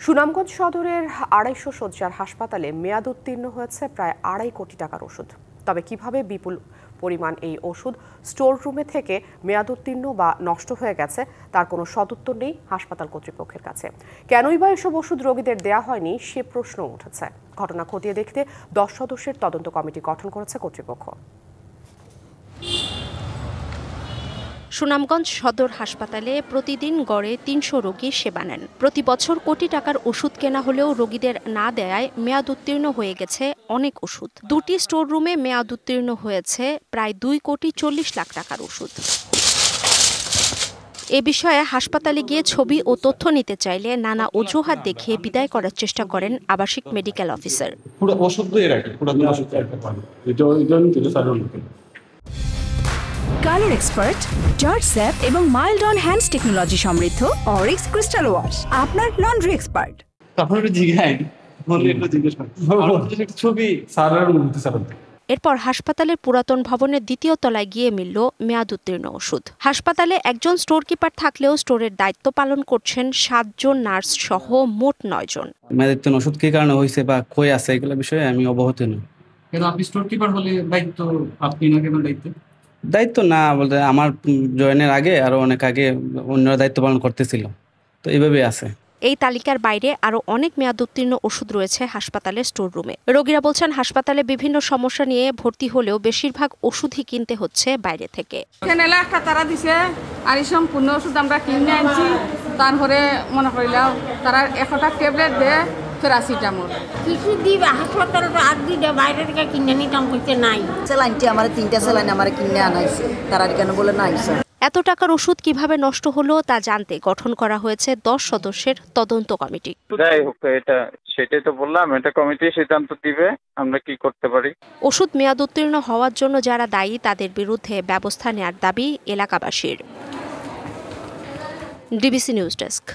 সুনামগঞ্জ সদরের ২৫০ শয্যার হাসপাতালে মেয়াদ উত্তীর্ণ হয়েছে প্রায় ২.৫ কোটি টাকার ওষুধ। তবে কিভাবে বিপুল পরিমাণ এই ওষুধ স্টোর রুমে থেকে মেয়াদ উত্তীর্ণ বা নষ্ট হয়ে গেছে তার কোনো সদুত্তর নেই হাসপাতাল কর্তৃপক্ষের কাছে। কেনই বা এসব ওষুধ রোগীদের দেয়া হয়নি সে প্রশ্ন উঠেছে। ঘটনা খতিয়ে দেখতে ১০ সদস্যের তদন্ত কমিটি গঠন করেছে কর্তৃপক্ষ। সুনামগঞ্জ সদর হাসপাতালে প্রতিদিন গড়ে ৩০০ রোগী সেবা নেন। প্রতি বছর কোটি টাকার ওষুধ কেনা হলেও রোগীদের না দেয়ায় মেয়াদ উত্তীর্ণ হয়ে গেছে অনেক ওষুধ। দুটি স্টোর রুমে মেয়াদ উত্তীর্ণ হয়েছে প্রায় ২,৪০,০০,০০০ টাকার ওষুধ। এ বিষয়ে হাসপাতালে গিয়ে ছবি ও তথ্য নিতে চাইলে নানা অজুহাত দেখিয়ে বিদায় করার চেষ্টা করেন আবাসিক medical officer. Colour expert, George sap এবং মাইল্ড অন হ্যান্ডস টেকনোলজি সমৃদ্ধ অরিক্স ক্রিস্টাল ওয়াশ আপনার লন্ড্রি এক্সপার্ট। এরপর হাসপাতালের পুরাতন ভবনের দ্বিতীয় তলায় গিয়ে মিলল মেয়াদ উত্তীর্ণ ওষুধ। হাসপাতালে একজন স্টোর কিপার থাকলেও স্টোরের দায়িত্ব পালন করছেন ৭ জন নার্স সহ মোট ৯ জন। মেয়াদ উত্তীর্ণ ওষুধ কি কারণে হয়েছে বা কই আছে এগুলো বিষয়ে আমি অবগত নই। কেন আপনি স্টোর কিপার হলে দায়িত্ব আপনি না কেন দায়িত্ব না বলতে আমার জয়েনের আগে আরো অনেক আগে অন্যরা দায়িত্ব পালন করতেছিল, তো এইভাবেই আছে। এই তালিকার বাইরে আরো অনেক মেয়াদ উত্তীর্ণ ওষুধ রয়েছে হাসপাতালের স্টোর রুমে। রোগীরা বলছেন হাসপাতালে বিভিন্ন সমস্যা নিয়ে ভর্তি হলেও বেশিরভাগ ওষুধই কিনতে হচ্ছে বাইরে থেকে। একটা তারা দিছে আর এই সম্পূর্ণ ওষুধ আমরা কিনে আনছি। তারপরে মনে করিলাম তারা ১০০টা ট্যাবলেট দেয় প্যারাসিটামল। কিছু দিবে হাসপাতাল আর দিবে বাইরে থেকে কিনে নিতাম করতে নাই। স্যালাইনটি আমার ৩টা স্যালাইন আমার কিনে আনাইছে, তারা কেন বলে নাই স্যার। এত টাকার ওষুধ কিভাবে নষ্ট হলো তা জানতে গঠন করা হয়েছে ১০ সদস্যের তদন্ত কমিটি। যাই হোক, সেটাই তো বললাম, এটা কমিটি সিদ্ধান্ত দিবে আমরা কি করতে পারি। ওষুধ মেয়াদ উত্তীর্ণ হওয়ার জন্য যারা দায়ী তাদের বিরুদ্ধে ব্যবস্থা নেওয়ার দাবি এলাকাবাসীর। DBC news desk.